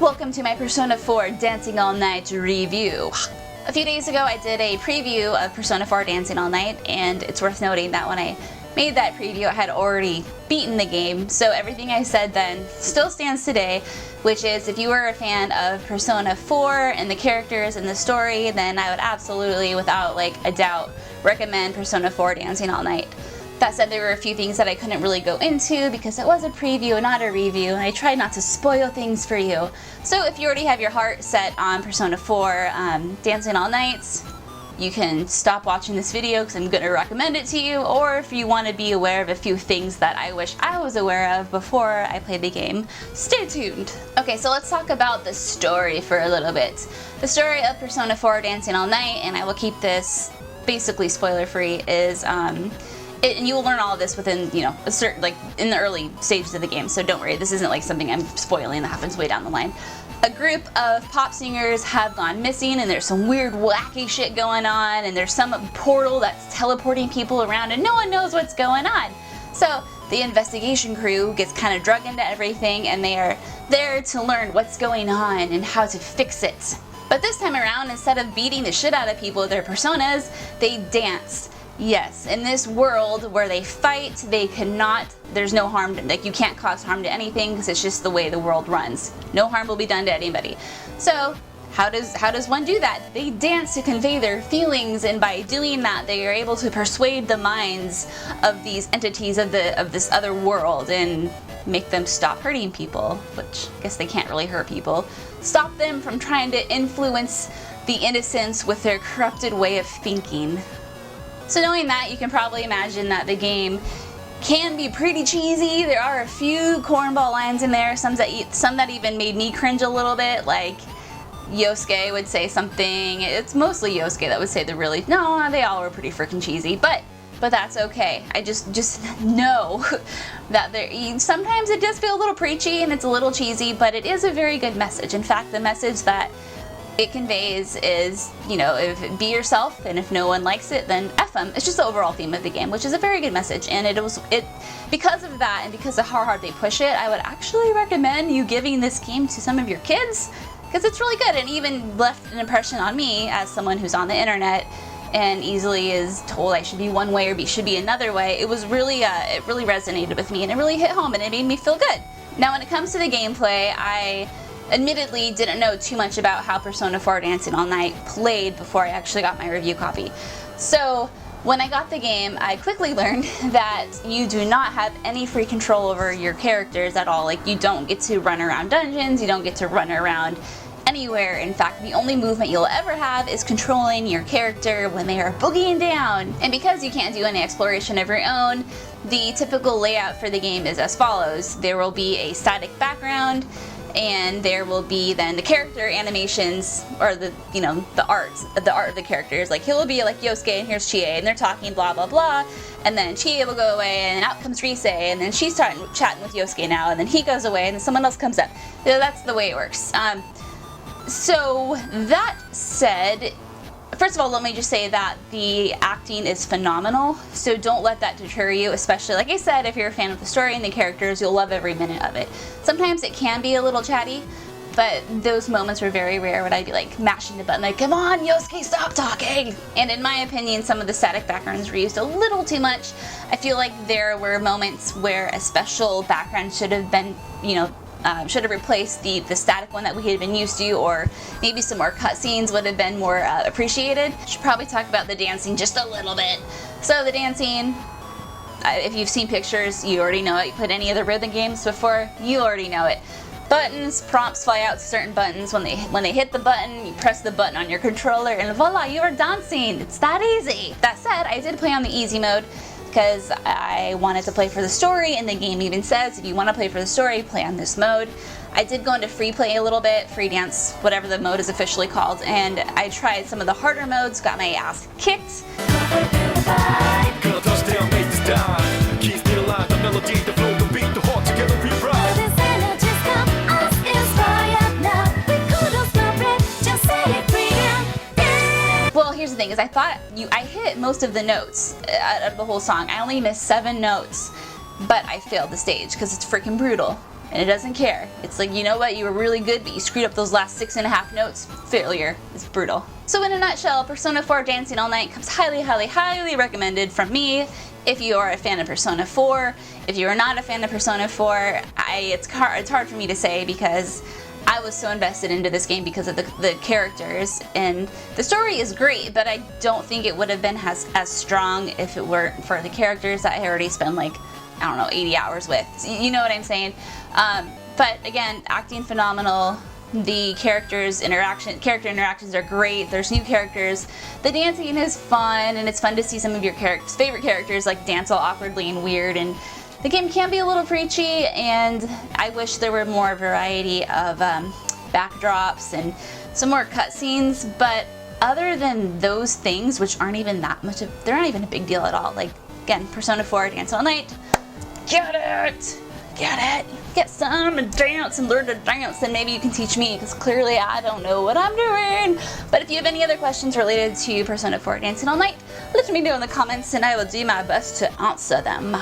Welcome to my Persona 4 Dancing All Night review. A few days ago I did a preview of Persona 4 Dancing All Night, and it's worth noting that when I made that preview I had already beaten the game, so everything I said then still stands today, which is if you were a fan of Persona 4 and the characters and the story, then I would absolutely, without a doubt, recommend Persona 4 Dancing All Night. That said, there were a few things that I couldn't really go into because it was a preview and not a review, and I tried not to spoil things for you. So if you already have your heart set on Persona 4 Dancing All Night, you can stop watching this video because I'm going to recommend it to you, or if you want to be aware of a few things that I wish I was aware of before I played the game, stay tuned. Okay, so let's talk about the story for a little bit. The story of Persona 4 Dancing All Night, and I will keep this basically spoiler free, is and you will learn all of this within, a certain, in the early stages of the game, so don't worry, this isn't something I'm spoiling that happens way down the line. A group of pop singers have gone missing, and there's some weird wacky shit going on, and there's some portal that's teleporting people around, and no one knows what's going on. So the investigation crew gets kind of drug into everything, and they are there to learn what's going on and how to fix it. But this time around, instead of beating the shit out of people with their personas, they dance. Yes, in this world where they fight, they cannot, there's no harm, you can't cause harm to anything because it's just the way the world runs. No harm will be done to anybody. So, how does one do that? They dance to convey their feelings, and by doing that they are able to persuade the minds of these entities of this other world and make them stop hurting people, which I guess they can't really hurt people. Stop them from trying to influence the innocents with their corrupted way of thinking. So knowing that, you can probably imagine that the game can be pretty cheesy. There are a few cornball lines in there, some that even made me cringe a little bit, like Yosuke would say something. It's mostly Yosuke that would say no, they all were pretty freaking cheesy, but that's okay. I just know that sometimes it does feel a little preachy and it's a little cheesy, but it is a very good message. In fact, the message that it conveys is, be yourself, and if no one likes it, then F them. It's just the overall theme of the game, which is a very good message, and because of that and because of how hard they push it, I would actually recommend you giving this game to some of your kids, because it's really good, and even left an impression on me as someone who's on the internet and easily is told I should be one way or should be another way. It was really, it really resonated with me, and it really hit home, and it made me feel good. Now when it comes to the gameplay, I admittedly didn't know too much about how Persona 4 Dancing All Night played before I actually got my review copy. So when I got the game, I quickly learned that you do not have any free control over your characters at all. You don't get to run around dungeons, you don't get to run around anywhere. In fact, the only movement you'll ever have is controlling your character when they are boogieing down. And because you can't do any exploration of your own, the typical layout for the game is as follows. There will be a static background, and there will be then the character animations, or the art of the characters. Here will be Yosuke and here's Chie, and they're talking blah blah blah, and then Chie will go away and out comes Rise, and then she's chatting with Yosuke now, and then he goes away and then someone else comes up. That's the way it works. So that said, first of all, let me just say that the acting is phenomenal, so don't let that deter you, especially, like I said, if you're a fan of the story and the characters, you'll love every minute of it. Sometimes it can be a little chatty, but those moments were very rare when I'd be mashing the button come on Yosuke, stop talking! And in my opinion, some of the static backgrounds were used a little too much. I feel like there were moments where a special background should have been, should have replaced the static one that we had been used to, or maybe some more cutscenes would have been more appreciated. Should probably talk about the dancing just a little bit. So the dancing, if you've seen pictures, you already know it. You played any of the rhythm games before, you already know it. Buttons, prompts fly out to certain buttons. When they hit the button, you press the button on your controller, and voila, you are dancing. It's that easy. That said, I did play on the easy mode, because I wanted to play for the story, and the game even says if you want to play for the story, play on this mode. I did go into free play a little bit, free dance, whatever the mode is officially called, and I tried some of the harder modes, got my ass kicked. Well, here's the thing, is I thought I hit most of the notes out of the whole song. I only missed 7 notes, but I failed the stage because it's freaking brutal. and it doesn't care. It's like, you know what, you were really good, but you screwed up those last 6.5 notes. Failure. It's brutal. So in a nutshell, Persona 4 Dancing All Night comes highly, highly, highly recommended from me. If you are a fan of Persona 4, if you are not a fan of Persona 4, it's hard for me to say because I was so invested into this game because of the characters, and the story is great, but I don't think it would have been as strong if it weren't for the characters that I already spent like, I don't know, 80 hours with. You know what I'm saying? But again, acting phenomenal. The character interactions are great. There's new characters. The dancing is fun, and it's fun to see some of your favorite characters like dance all awkwardly and weird. And the game can be a little preachy, and I wish there were more variety of backdrops and some more cutscenes. But other than those things, which aren't even that much they're not even a big deal at all. Like again, Persona 4 Dance All Night. Get it! Get it! Get some and dance and learn to dance, and maybe you can teach me because clearly I don't know what I'm doing. But if you have any other questions related to Persona 4 Dancing All Night, let me know in the comments and I will do my best to answer them.